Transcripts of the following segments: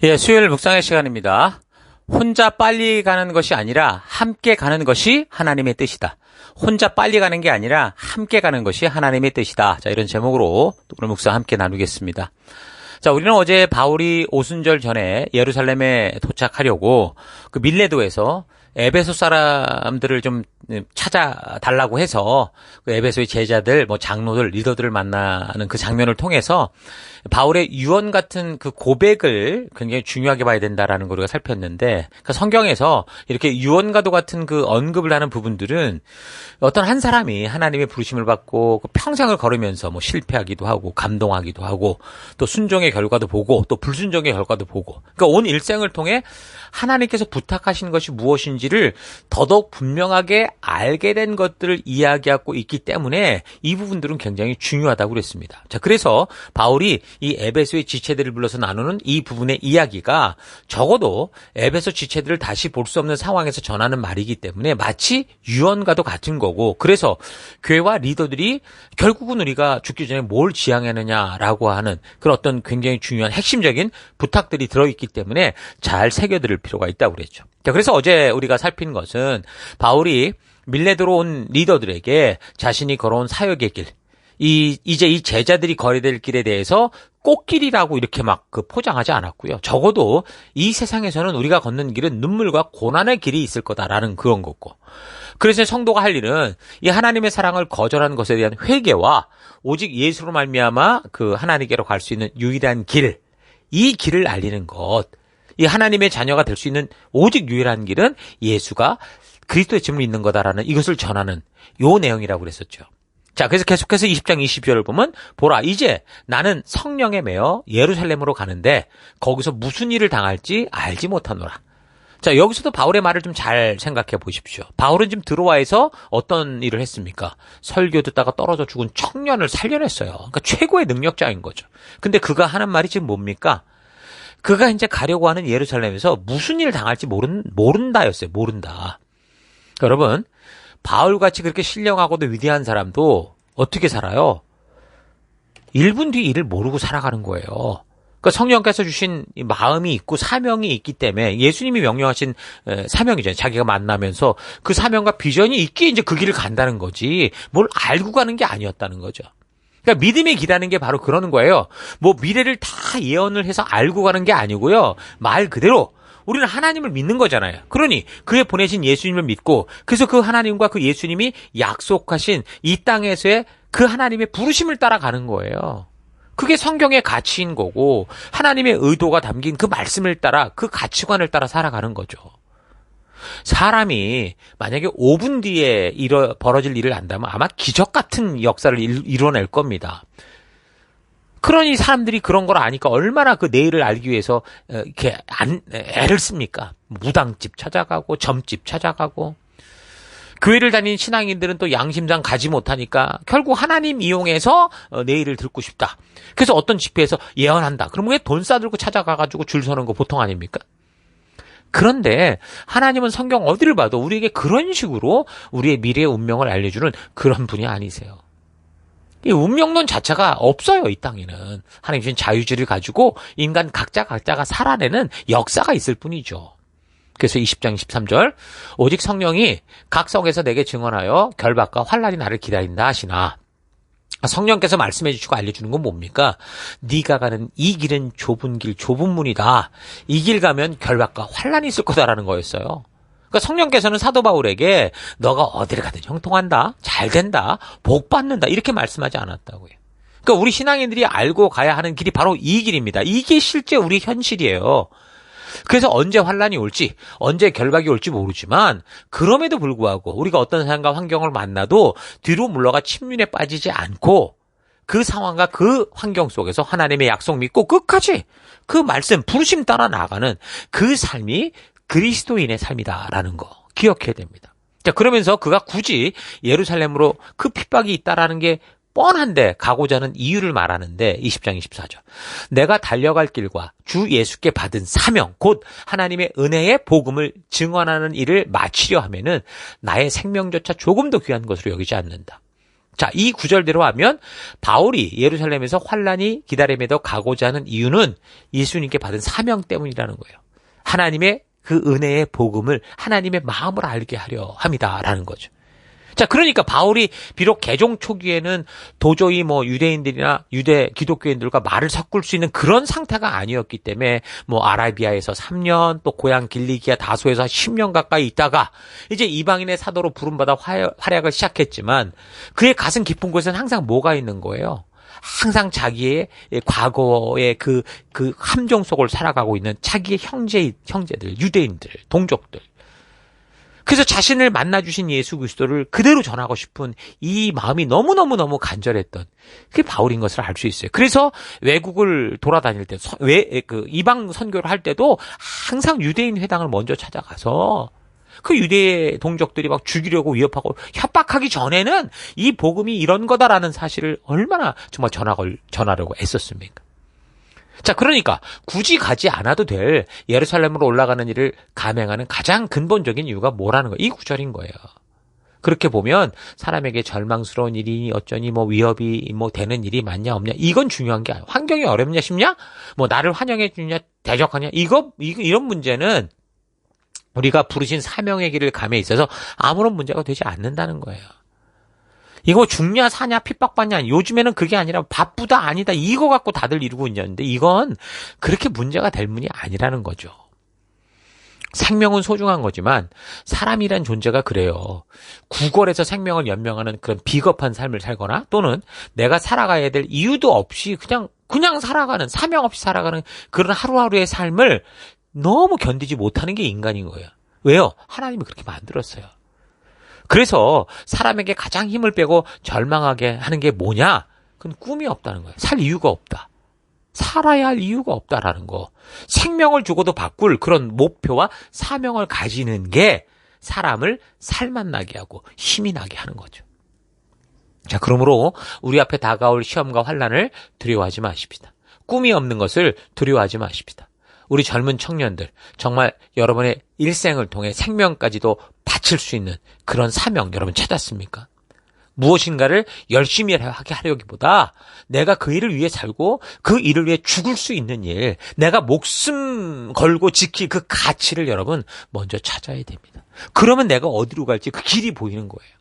예, 수요일 묵상의 시간입니다. 혼자 빨리 가는 것이 아니라 함께 가는 것이 하나님의 뜻이다. 혼자 빨리 가는 게 아니라 함께 가는 것이 하나님의 뜻이다. 자, 이런 제목으로 오늘 묵상 함께 나누겠습니다. 자, 우리는 어제 바울이 오순절 전에 예루살렘에 도착하려고 그 밀레도에서 에베소 사람들을 좀 찾아달라고 해서 그 에베소의 제자들, 장로들, 리더들을 만나는 그 장면을 통해서 바울의 유언 같은 그 고백을 굉장히 중요하게 봐야 된다라는 걸 우리가 살폈는데, 그 성경에서 이렇게 유언과도 같은 그 언급을 하는 부분들은 어떤 한 사람이 하나님의 부르심을 받고 그 평생을 걸으면서 실패하기도 하고 감동하기도 하고 또 순종의 결과도 보고 또 불순종의 결과도 보고, 그러니까 온 일생을 통해 하나님께서 부탁하신 것이 무엇인지를 더더욱 분명하게 알게 된 것들을 이야기하고 있기 때문에 이 부분들은 굉장히 중요하다고 그랬습니다. 자, 그래서 바울이 이 에베소의 지체들을 불러서 나누는 이 부분의 이야기가 적어도 에베소 지체들을 다시 볼 수 없는 상황에서 전하는 말이기 때문에 마치 유언과도 같은 거고, 그래서 교회와 리더들이 결국은 우리가 죽기 전에 뭘 지향하느냐라고 하는 그런 어떤 굉장히 중요한 핵심적인 부탁들이 들어있기 때문에 잘 새겨들을 필요가 있다고 그랬죠. 자, 그래서 어제 우리가 살핀 것은 바울이 밀레도로 온 리더들에게 자신이 걸어온 사역의 길, 이제 이 제자들이 걸어야 될 길에 대해서 꽃길이라고 이렇게 포장하지 않았고요. 적어도 이 세상에서는 우리가 걷는 길은 눈물과 고난의 길이 있을 거다라는 그런 거고. 그래서 성도가 할 일은 이 하나님의 사랑을 거절한 것에 대한 회개와 오직 예수로 말미암아 그 하나님께로 갈 수 있는 유일한 길, 이 길을 알리는 것. 이 하나님의 자녀가 될 수 있는 오직 유일한 길은 예수가 그리스도의 짐을 믿는 거다라는 이것을 전하는 요 내용이라고 그랬었죠. 자, 그래서 계속해서 20장 20절을 보면, 보라, 이제 나는 성령에 매여 예루살렘으로 가는데 거기서 무슨 일을 당할지 알지 못하노라. 자, 여기서도 바울의 말을 좀 잘 생각해 보십시오. 바울은 지금 드로아에서 어떤 일을 했습니까? 설교 듣다가 떨어져 죽은 청년을 살려냈어요. 그러니까 최고의 능력자인 거죠. 근데 그가 하는 말이 지금 뭡니까? 그가 이제 가려고 하는 예루살렘에서 무슨 일을 당할지 모른다였어요. 모른다. 여러분, 바울같이 그렇게 신령하고도 위대한 사람도 어떻게 살아요? 1분 뒤 일을 모르고 살아가는 거예요. 그러니까 성령께서 주신 마음이 있고 사명이 있기 때문에, 예수님이 명령하신 사명이잖아요. 자기가 만나면서 그 사명과 비전이 있기에 이제 그 길을 간다는 거지, 뭘 알고 가는 게 아니었다는 거죠. 그러니까 믿음의 길이라는 게 바로 그러는 거예요. 미래를 다 예언을 해서 알고 가는 게 아니고요. 말 그대로 우리는 하나님을 믿는 거잖아요. 그러니 그의 보내신 예수님을 믿고, 그래서 그 하나님과 그 예수님이 약속하신 이 땅에서의 그 하나님의 부르심을 따라가는 거예요. 그게 성경의 가치인 거고, 하나님의 의도가 담긴 그 말씀을 따라, 그 가치관을 따라 살아가는 거죠. 사람이 만약에 5분 뒤에 벌어질 일을 안다면 아마 기적 같은 역사를 이뤄낼 겁니다. 그러니 사람들이 그런 걸 아니까 얼마나 그 내일을 알기 위해서 이렇게 애를 씁니까? 무당집 찾아가고 점집 찾아가고. 교회를 다니는 신앙인들은 또 양심상 가지 못하니까 결국 하나님 이용해서 내일을 듣고 싶다. 그래서 어떤 집회에서 예언한다. 그럼 왜 돈 싸들고 찾아가가지고 줄 서는 거 보통 아닙니까? 그런데 하나님은 성경 어디를 봐도 우리에게 그런 식으로 우리의 미래의 운명을 알려주는 그런 분이 아니세요. 이 운명론 자체가 없어요, 이 땅에는. 하나님 주신 자유주의를 가지고 인간 각자가 살아내는 역사가 있을 뿐이죠. 그래서 20장 23절, 오직 성령이 각 성에서 내게 증언하여 결박과 환난이 나를 기다린다 하시나. 성령께서 말씀해 주시고 알려주는 건 뭡니까? 네가 가는 이 길은 좁은 길, 좁은 문이다. 이 길 가면 결박과 환난이 있을 거다라는 거였어요. 그러니까 성령께서는 사도 바울에게 너가 어디를 가든 형통한다, 잘 된다, 복 받는다 이렇게 말씀하지 않았다고요. 그러니까 우리 신앙인들이 알고 가야 하는 길이 바로 이 길입니다. 이게 실제 우리 현실이에요. 그래서 언제 환난이 올지, 언제 결박이 올지 모르지만 그럼에도 불구하고 우리가 어떤 사람과 환경을 만나도 뒤로 물러가 침륜에 빠지지 않고 그 상황과 그 환경 속에서 하나님의 약속 믿고 끝까지 그 말씀, 부르심 따라 나가는 그 삶이 그리스도인의 삶이다라는 거 기억해야 됩니다. 자, 그러면서 그가 굳이 예루살렘으로 그 핍박이 있다라는 게 뻔한데 가고자 하는 이유를 말하는데 20장 24절. 내가 달려갈 길과 주 예수께 받은 사명, 곧 하나님의 은혜의 복음을 증언하는 일을 마치려 하면은 나의 생명조차 조금 더 귀한 것으로 여기지 않는다. 자, 이 구절대로 하면 바울이 예루살렘에서 환란이 기다림에도 가고자 하는 이유는 예수님께 받은 사명 때문이라는 거예요. 하나님의 그 은혜의 복음을 하나님의 마음을 알게 하려 합니다라는 거죠. 자, 그러니까 바울이 비록 개종 초기에는 도저히 뭐 유대인들이나 유대 기독교인들과 말을 섞을 수 있는 그런 상태가 아니었기 때문에 뭐 아라비아에서 3년 또 고향 길리기아 다소에서 10년 가까이 있다가 이제 이방인의 사도로 부름받아 활약을 시작했지만 그의 가슴 깊은 곳에는 항상 뭐가 있는 거예요? 항상 자기의 과거의 그 함정 속을 살아가고 있는 자기의 형제들, 유대인들, 동족들. 그래서 자신을 만나주신 예수 그리스도를 그대로 전하고 싶은 이 마음이 너무너무 간절했던 그게 바울인 것을 알 수 있어요. 그래서 외국을 돌아다닐 때, 이방 선교를 할 때도 항상 유대인 회당을 먼저 찾아가서 그 유대 동족들이 막 죽이려고 위협하고 협박하기 전에는 이 복음이 이런 거다라는 사실을 얼마나 정말 전하려고 애썼습니까? 자, 그러니까 굳이 가지 않아도 될 예루살렘으로 올라가는 일을 감행하는 가장 근본적인 이유가 뭐라는 거예요? 이 구절인 거예요. 그렇게 보면 사람에게 절망스러운 일이 어쩌니 뭐 위협이 뭐 되는 일이 많냐 없냐 이건 중요한 게 아니에요. 환경이 어렵냐 쉽냐? 뭐 나를 환영해 주냐 대적하냐 이런 문제는 우리가 부르신 사명의 길을 감에 있어서 아무런 문제가 되지 않는다는 거예요. 이거 죽냐 사냐 핍박받냐 요즘에는 그게 아니라 바쁘다 아니다 이거 갖고 다들 이루고 있는데 이건 그렇게 문제가 될 문이 아니라는 거죠. 생명은 소중한 거지만 사람이란 존재가 그래요. 구걸해서 생명을 연명하는 그런 비겁한 삶을 살거나 또는 내가 살아가야 될 이유도 없이 그냥 살아가는 사명 없이 살아가는 그런 하루하루의 삶을 너무 견디지 못하는 게 인간인 거예요. 왜요? 하나님이 그렇게 만들었어요. 그래서 사람에게 가장 힘을 빼고 절망하게 하는 게 뭐냐? 그건 꿈이 없다는 거예요. 살 이유가 없다. 살아야 할 이유가 없다라는 거. 생명을 주고도 바꿀 그런 목표와 사명을 가지는 게 사람을 살맛나게 하고 힘이 나게 하는 거죠. 자, 그러므로 우리 앞에 다가올 시험과 환난을 두려워하지 마십시다. 꿈이 없는 것을 두려워하지 마십시다. 우리 젊은 청년들 정말 여러분의 일생을 통해 생명까지도 바칠 수 있는 그런 사명 여러분 찾았습니까? 무엇인가를 열심히 하게 하려기보다 내가 그 일을 위해 살고 그 일을 위해 죽을 수 있는 일, 내가 목숨 걸고 지킬 그 가치를 여러분 먼저 찾아야 됩니다. 그러면 내가 어디로 갈지 그 길이 보이는 거예요.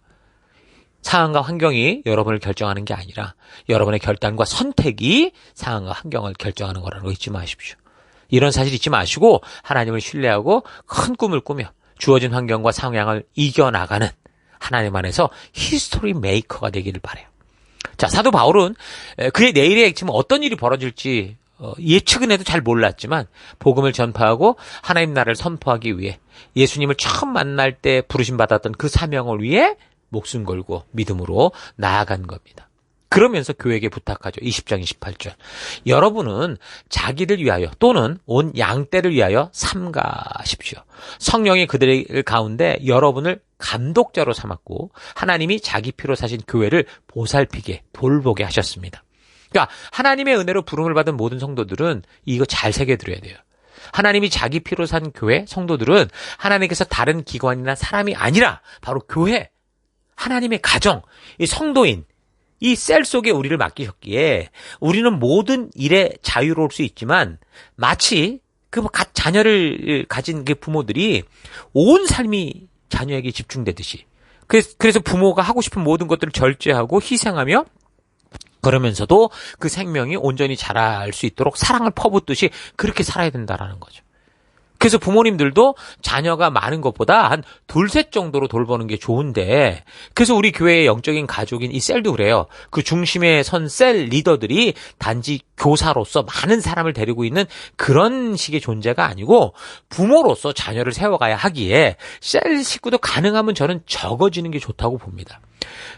상황과 환경이 여러분을 결정하는 게 아니라 여러분의 결단과 선택이 상황과 환경을 결정하는 거라는 거 잊지 마십시오. 이런 사실 잊지 마시고 하나님을 신뢰하고 큰 꿈을 꾸며 주어진 환경과 상황을 이겨나가는 하나님 안에서 히스토리 메이커가 되기를 바라요. 자, 사도 바울은 그의 내일의 지금 어떤 일이 벌어질지 예측은 해도 잘 몰랐지만 복음을 전파하고 하나님 나라를 선포하기 위해 예수님을 처음 만날 때 부르심받았던 그 사명을 위해 목숨 걸고 믿음으로 나아간 겁니다. 그러면서 교회에게 부탁하죠. 20장 28절. 여러분은 자기를 위하여 또는 온 양떼를 위하여 삼가십시오. 성령이 그들 가운데 여러분을 감독자로 삼았고 하나님이 자기 피로 사신 교회를 보살피게 돌보게 하셨습니다. 그러니까 하나님의 은혜로 부름을 받은 모든 성도들은 이거 잘 새겨들어야 돼요. 하나님이 자기 피로 산 교회 성도들은 하나님께서 다른 기관이나 사람이 아니라 바로 교회, 하나님의 가정, 이 성도인 이 셀 속에 우리를 맡기셨기에 우리는 모든 일에 자유로울 수 있지만 마치 그 자녀를 가진 그 부모들이 온 삶이 자녀에게 집중되듯이 그래서 부모가 하고 싶은 모든 것들을 절제하고 희생하며 그러면서도 그 생명이 온전히 자랄 수 있도록 사랑을 퍼붓듯이 그렇게 살아야 된다라는 거죠. 그래서 부모님들도 자녀가 많은 것보다 한 둘셋 정도로 돌보는 게 좋은데 그래서 우리 교회의 영적인 가족인 이 셀도 그래요. 그 중심에 선 셀 리더들이 단지 교사로서 많은 사람을 데리고 있는 그런 식의 존재가 아니고 부모로서 자녀를 세워가야 하기에 셀 식구도 가능하면 저는 적어지는 게 좋다고 봅니다.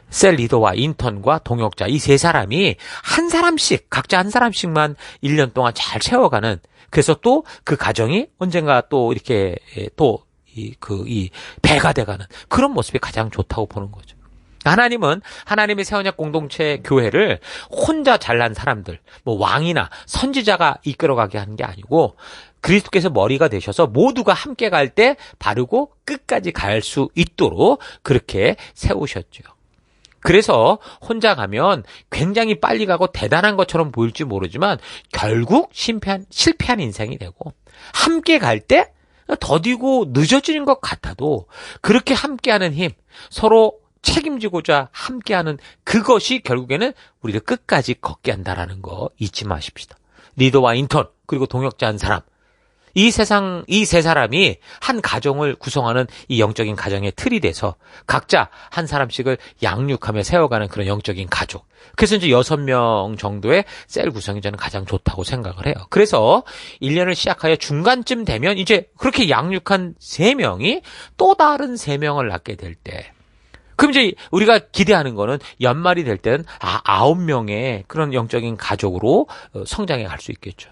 셀 리더와 인턴과 동역자 이 세 사람이 한 사람씩 각자 한 사람씩만 1년 동안 잘 채워가는 그래서 또 그 가정이 언젠가 또 이렇게 또 이 배가 돼가는 그런 모습이 가장 좋다고 보는 거죠. 하나님은 하나님의 새 언약 공동체 교회를 혼자 잘난 사람들, 뭐 왕이나 선지자가 이끌어가게 하는 게 아니고 그리스도께서 머리가 되셔서 모두가 함께 갈 때 바르고 끝까지 갈 수 있도록 그렇게 세우셨죠. 그래서 혼자 가면 굉장히 빨리 가고 대단한 것처럼 보일지 모르지만 결국 실패한 인생이 되고, 함께 갈 때 더디고 늦어지는 것 같아도 그렇게 함께하는 힘, 서로 책임지고자 함께하는 그것이 결국에는 우리를 끝까지 걷게 한다라는 거 잊지 마십시다. 리더와 인턴, 그리고 동역자 한 사람, 이 세 사람이 한 가정을 구성하는 이 영적인 가정의 틀이 돼서 각자 한 사람씩을 양육하며 세워가는 그런 영적인 가족. 그래서 이제 6명 정도의 셀 구성이 저는 가장 좋다고 생각을 해요. 그래서 1년을 시작하여 중간쯤 되면 이제 그렇게 양육한 3명이 또 다른 3명을 낳게 될 때, 그럼 이제 우리가 기대하는 거는 연말이 될 때는 9명의 그런 영적인 가족으로 성장해 갈 수 있겠죠.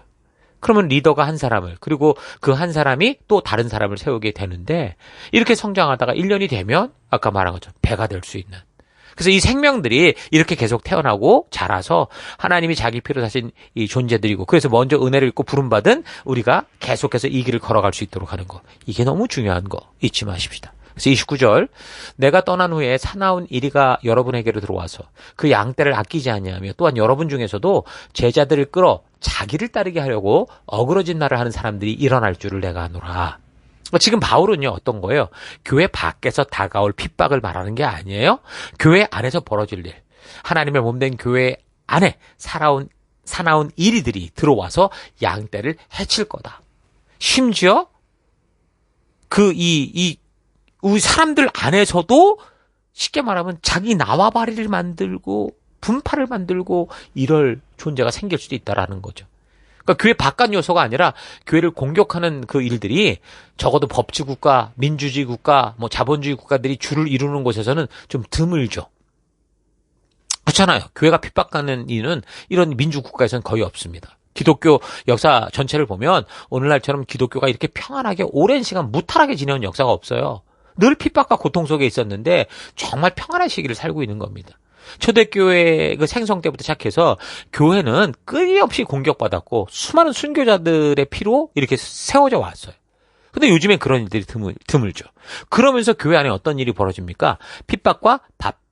그러면 리더가 한 사람을, 그리고 그 한 사람이 또 다른 사람을 세우게 되는데, 이렇게 성장하다가 1년이 되면 아까 말한 것처럼 배가 될 수 있는. 그래서 이 생명들이 이렇게 계속 태어나고 자라서 하나님이 자기 피로 사신 이 존재들이고, 그래서 먼저 은혜를 입고 부름받은 우리가 계속해서 이 길을 걸어갈 수 있도록 하는 거. 이게 너무 중요한 거 잊지 마십시다. 그래서 29절, 내가 떠난 후에 사나운 이리가 여러분에게로 들어와서 그 양떼를 아끼지 아니하며 또한 여러분 중에서도 제자들을 끌어 자기를 따르게 하려고 어그러진 말을 하는 사람들이 일어날 줄을 내가 아노라. 지금 바울은요, 어떤 거예요? 교회 밖에서 다가올 핍박을 말하는 게 아니에요. 교회 안에서 벌어질 일, 하나님의 몸된 교회 안에 사나운 이리들이 들어와서 양떼를 해칠 거다. 심지어 우리 사람들 안에서도 쉽게 말하면 자기 나와바리를 만들고 분파를 만들고 이럴 존재가 생길 수도 있다라는 거죠. 그러니까 교회 바깥 요소가 아니라 교회를 공격하는 그 일들이 적어도 법치국가, 민주주의 국가, 자본주의 국가들이 주를 이루는 곳에서는 좀 드물죠. 그렇잖아요. 교회가 핍박하는 일은 이런 민주국가에서는 거의 없습니다. 기독교 역사 전체를 보면 오늘날처럼 기독교가 이렇게 평안하게 오랜 시간 무탈하게 지내온 역사가 없어요. 늘 핍박과 고통 속에 있었는데 정말 평안한 시기를 살고 있는 겁니다. 초대교회 그 생성 때부터 시작해서 교회는 끊임없이 공격받았고 수많은 순교자들의 피로 이렇게 세워져 왔어요. 근데 요즘엔 그런 일들이 드물죠. 그러면서 교회 안에 어떤 일이 벌어집니까? 핍박과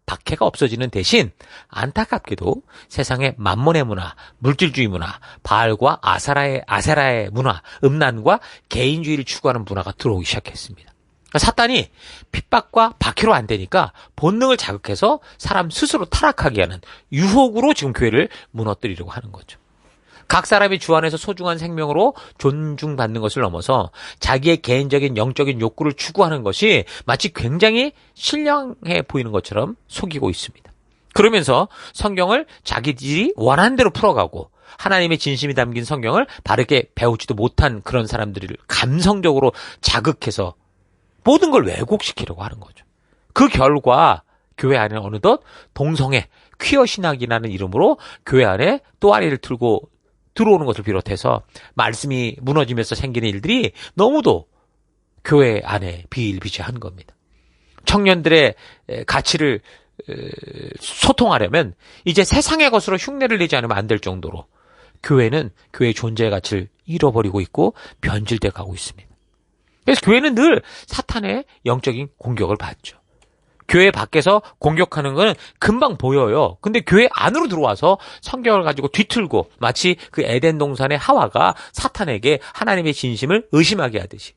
박해가 없어지는 대신 안타깝게도 세상의 만몬의 문화, 물질주의 문화, 바알과 아세라의 문화, 음란과 개인주의를 추구하는 문화가 들어오기 시작했습니다. 사탄이 핍박과 박해로 안 되니까 본능을 자극해서 사람 스스로 타락하게 하는 유혹으로 지금 교회를 무너뜨리려고 하는 거죠. 각 사람이 주 안에서 소중한 생명으로 존중받는 것을 넘어서 자기의 개인적인 영적인 욕구를 추구하는 것이 마치 굉장히 신령해 보이는 것처럼 속이고 있습니다. 그러면서 성경을 자기들이 원하는 대로 풀어가고 하나님의 진심이 담긴 성경을 바르게 배우지도 못한 그런 사람들을 감성적으로 자극해서 모든 걸 왜곡시키려고 하는 거죠. 그 결과 교회 안에 어느덧 동성애, 퀴어 신학이라는 이름으로 교회 안에 또아리를 틀고 들어오는 것을 비롯해서 말씀이 무너지면서 생기는 일들이 너무도 교회 안에 비일비재한 겁니다. 청년들의 가치를 소통하려면 이제 세상의 것으로 흉내를 내지 않으면 안 될 정도로 교회는 교회의 존재의 가치를 잃어버리고 있고 변질돼 가고 있습니다. 그래서 교회는 늘 사탄의 영적인 공격을 받죠. 교회 밖에서 공격하는 거는 금방 보여요. 근데 교회 안으로 들어와서 성경을 가지고 뒤틀고 마치 그 에덴 동산의 하와가 사탄에게 하나님의 진심을 의심하게 하듯이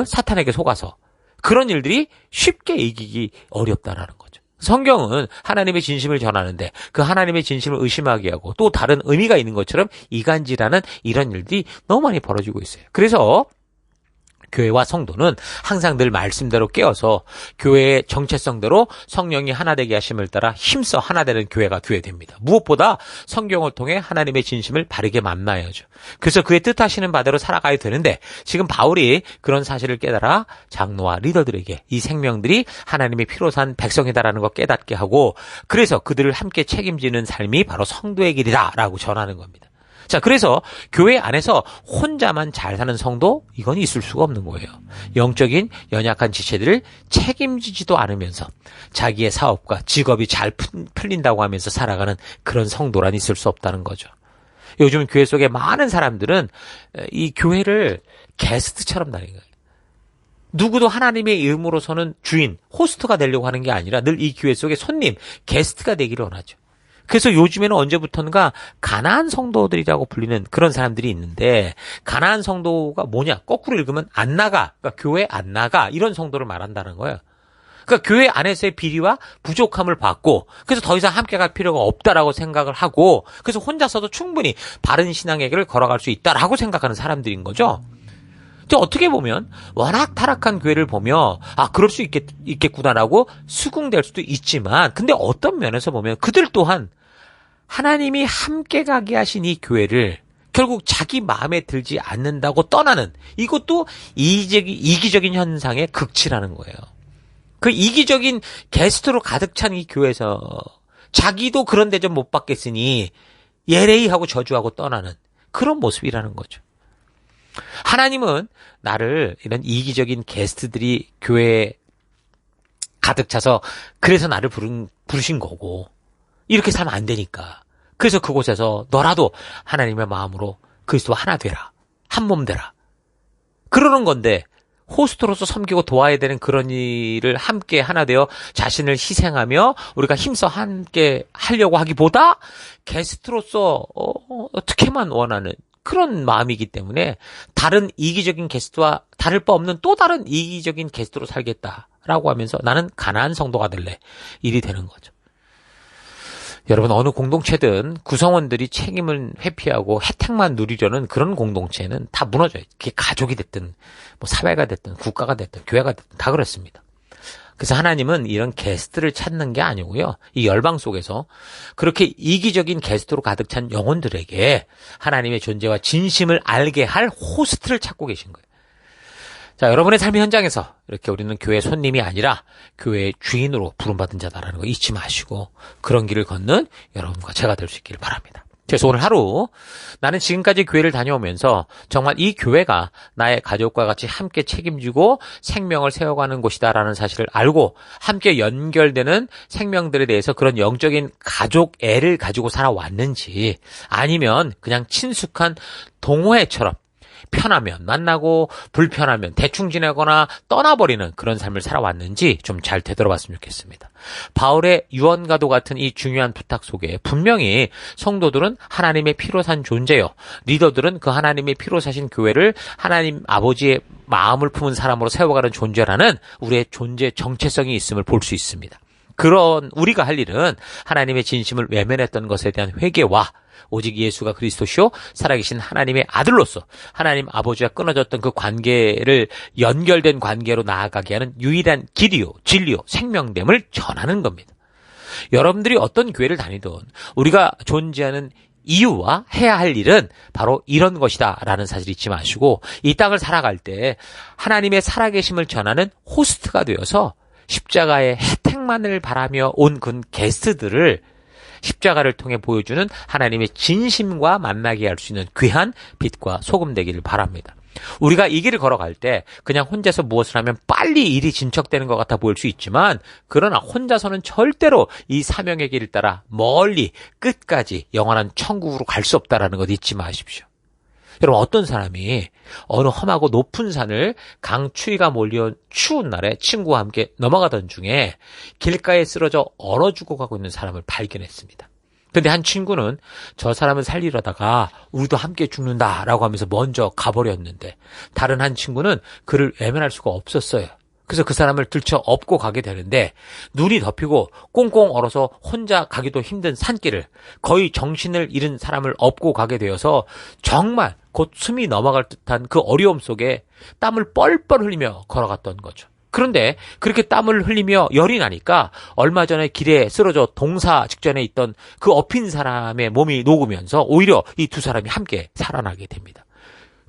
사탄에게 속아서 그런 일들이 쉽게 이기기 어렵다라는 거죠. 성경은 하나님의 진심을 전하는데 그 하나님의 진심을 의심하게 하고 또 다른 의미가 있는 것처럼 이간질하는 이런 일들이 너무 많이 벌어지고 있어요. 그래서 교회와 성도는 항상 늘 말씀대로 깨어서 교회의 정체성대로 성령이 하나 되게 하심을 따라 힘써 하나 되는 교회가 되어야 됩니다. 무엇보다 성경을 통해 하나님의 진심을 바르게 만나야죠. 그래서 그의 뜻하시는 바대로 살아가야 되는데 지금 바울이 그런 사실을 깨달아 장로와 리더들에게 이 생명들이 하나님의 피로 산 백성이다라는 걸 깨닫게 하고 그래서 그들을 함께 책임지는 삶이 바로 성도의 길이다라고 전하는 겁니다. 자, 그래서 교회 안에서 혼자만 잘 사는 성도 이건 있을 수가 없는 거예요. 영적인 연약한 지체들을 책임지지도 않으면서 자기의 사업과 직업이 잘 풀린다고 하면서 살아가는 그런 성도란 있을 수 없다는 거죠. 요즘 교회 속에 많은 사람들은 이 교회를 게스트처럼 다니는 거예요. 누구도 하나님의 이름으로서는 주인, 호스트가 되려고 하는 게 아니라 늘 이 교회 속의 손님, 게스트가 되기를 원하죠. 그래서 요즘에는 언제부턴가 가나안 성도들이라고 불리는 그런 사람들이 있는데, 가나안 성도가 뭐냐? 거꾸로 읽으면 안 나가, 그러니까 교회 안 나가, 이런 성도를 말한다는 거예요. 그러니까 교회 안에서의 비리와 부족함을 받고, 그래서 더 이상 함께 갈 필요가 없다라고 생각을 하고, 그래서 혼자서도 충분히 바른 신앙의 길을 걸어갈 수 있다라고 생각하는 사람들인 거죠. 어떻게 보면 워낙 타락한 교회를 보며 그럴 수 있겠구나라고 수긍될 수도 있지만, 근데 어떤 면에서 보면 그들 또한 하나님이 함께 가게 하신 이 교회를 결국 자기 마음에 들지 않는다고 떠나는, 이것도 이기적인 현상의 극치라는 거예요. 그 이기적인 게스트로 가득 찬 이 교회에서 자기도 그런 대접 못 받겠으니 예레이하고 저주하고 떠나는 그런 모습이라는 거죠. 하나님은 나를 이런 이기적인 게스트들이 교회에 가득 차서 그래서 나를 부르신 거고, 이렇게 살면 안 되니까. 그래서 그곳에서 너라도 하나님의 마음으로 그리스도와 하나 되라. 한 몸 되라. 그러는 건데, 호스트로서 섬기고 도와야 되는 그런 일을 함께 하나 되어 자신을 희생하며 우리가 힘써 함께 하려고 하기보다 게스트로서 특혜만 원하는 그런 마음이기 때문에 다른 이기적인 게스트와 다를 바 없는 또 다른 이기적인 게스트로 살겠다라고 하면서 나는 가나안 성도가 될래. 일이 되는 거죠. 여러분, 어느 공동체든 구성원들이 책임을 회피하고 혜택만 누리려는 그런 공동체는 다 무너져요. 그게 가족이 됐든 뭐 사회가 됐든 국가가 됐든 교회가 됐든 다 그렇습니다. 그래서 하나님은 이런 게스트를 찾는 게 아니고요. 이 열방 속에서 그렇게 이기적인 게스트로 가득 찬 영혼들에게 하나님의 존재와 진심을 알게 할 호스트를 찾고 계신 거예요. 자, 여러분의 삶의 현장에서 이렇게 우리는 교회 손님이 아니라 교회의 주인으로 부름받은 자다라는 거 잊지 마시고 그런 길을 걷는 여러분과 제가 될 수 있기를 바랍니다. 그래서 오늘 하루 나는 지금까지 교회를 다녀오면서 정말 이 교회가 나의 가족과 같이 함께 책임지고 생명을 세워가는 곳이다라는 사실을 알고 함께 연결되는 생명들에 대해서 그런 영적인 가족 애를 가지고 살아왔는지, 아니면 그냥 친숙한 동호회처럼 편하면 만나고 불편하면 대충 지내거나 떠나버리는 그런 삶을 살아왔는지 좀 잘 되돌아봤으면 좋겠습니다. 바울의 유언과도 같은 이 중요한 부탁 속에 분명히 성도들은 하나님의 피로 산 존재요, 리더들은 그 하나님의 피로 사신 교회를 하나님 아버지의 마음을 품은 사람으로 세워가는 존재라는 우리의 존재 정체성이 있음을 볼 수 있습니다. 그런 우리가 할 일은 하나님의 진심을 외면했던 것에 대한 회개와 오직 예수가 그리스도시요 살아계신 하나님의 아들로서 하나님 아버지와 끊어졌던 그 관계를 연결된 관계로 나아가게 하는 유일한 길이요 진리요 생명됨을 전하는 겁니다. 여러분들이 어떤 교회를 다니든 우리가 존재하는 이유와 해야 할 일은 바로 이런 것이다 라는 사실 잊지 마시고, 이 땅을 살아갈 때 하나님의 살아계심을 전하는 호스트가 되어서 십자가의 혜택만을 바라며 온 그 게스트들을 십자가를 통해 보여주는 하나님의 진심과 만나게 할 수 있는 귀한 빛과 소금 되기를 바랍니다. 우리가 이 길을 걸어갈 때 그냥 혼자서 무엇을 하면 빨리 일이 진척되는 것 같아 보일 수 있지만, 그러나 혼자서는 절대로 이 사명의 길을 따라 멀리 끝까지 영원한 천국으로 갈 수 없다는 것 잊지 마십시오. 여러분, 어떤 사람이 어느 험하고 높은 산을 강추위가 몰려온 추운 날에 친구와 함께 넘어가던 중에 길가에 쓰러져 얼어 죽어가고 있는 사람을 발견했습니다. 근데 한 친구는 저 사람을 살리려다가 우리도 함께 죽는다라고 하면서 먼저 가버렸는데, 다른 한 친구는 그를 외면할 수가 없었어요. 그래서 그 사람을 들쳐 업고 가게 되는데, 눈이 덮이고 꽁꽁 얼어서 혼자 가기도 힘든 산길을 거의 정신을 잃은 사람을 업고 가게 되어서 정말 곧 숨이 넘어갈 듯한 그 어려움 속에 땀을 뻘뻘 흘리며 걸어갔던 거죠. 그런데 그렇게 땀을 흘리며 열이 나니까 얼마 전에 길에 쓰러져 동사 직전에 있던 그 엎인 사람의 몸이 녹으면서 오히려 이 두 사람이 함께 살아나게 됩니다.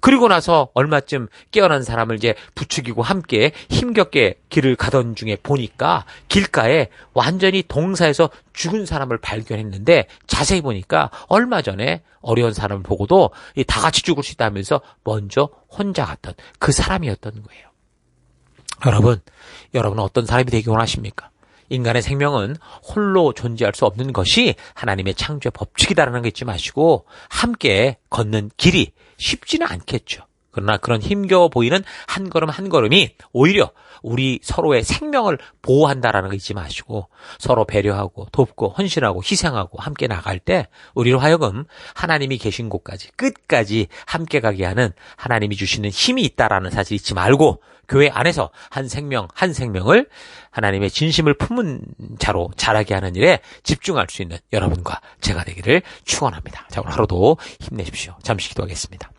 그리고 나서 얼마쯤 깨어난 사람을 이제 부추기고 함께 힘겹게 길을 가던 중에 보니까 길가에 완전히 동사에서 죽은 사람을 발견했는데, 자세히 보니까 얼마 전에 어려운 사람을 보고도 다 같이 죽을 수 있다면서 먼저 혼자 갔던 그 사람이었던 거예요. 여러분은 어떤 사람이 되기 원하십니까? 인간의 생명은 홀로 존재할 수 없는 것이 하나님의 창조의 법칙이다라는 거 잊지 마시고, 함께 걷는 길이 쉽지는 않겠죠. 그러나 그런 힘겨워 보이는 한 걸음 한 걸음이 오히려 우리 서로의 생명을 보호한다라는 거 잊지 마시고 서로 배려하고 돕고 헌신하고 희생하고 함께 나갈 때 우리로 하여금 하나님이 계신 곳까지 끝까지 함께 가게 하는 하나님이 주시는 힘이 있다라는 사실 잊지 말고 교회 안에서 한 생명 한 생명을 하나님의 진심을 품은 자로 자라게 하는 일에 집중할 수 있는 여러분과 제가 되기를 축원합니다. 자, 오늘 하루도 힘내십시오. 잠시 기도하겠습니다.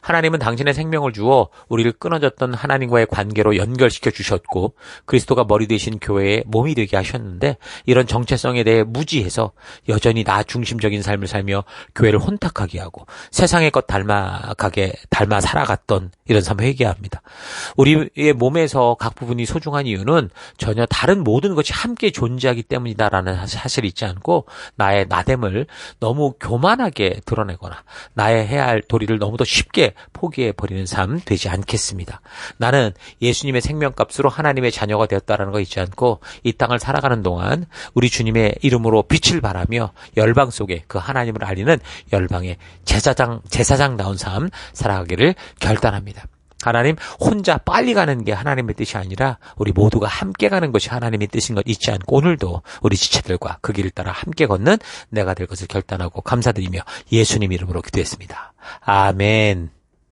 하나님은 당신의 생명을 주어 우리를 끊어졌던 하나님과의 관계로 연결시켜 주셨고 그리스도가 머리 되신 교회의 몸이 되게 하셨는데 이런 정체성에 대해 무지해서 여전히 나 중심적인 삶을 살며 교회를 혼탁하게 하고 세상의 것 닮아 살아갔던 이런 삶을 회개합니다. 우리의 몸에서 각 부분이 소중한 이유는 전혀 다른 모든 것이 함께 존재하기 때문이다라는 사실을 잊지 않고 나의 나됨을 너무 교만하게 드러내거나 나의 해야 할 도리를 너무도 쉽게 포기해버리는 삶 되지 않겠습니다. 나는 예수님의 생명값으로 하나님의 자녀가 되었다는 거 잊지 않고 이 땅을 살아가는 동안 우리 주님의 이름으로 빛을 발하며 열방 속에 그 하나님을 알리는 열방의 제사장다운 삶 살아가기를 결단합니다. 하나님 혼자 빨리 가는 게 하나님의 뜻이 아니라 우리 모두가 함께 가는 것이 하나님의 뜻인 것 잊지 않고 오늘도 우리 지체들과 그 길을 따라 함께 걷는 내가 될 것을 결단하고 감사드리며 예수님 이름으로 기도했습니다. 아멘.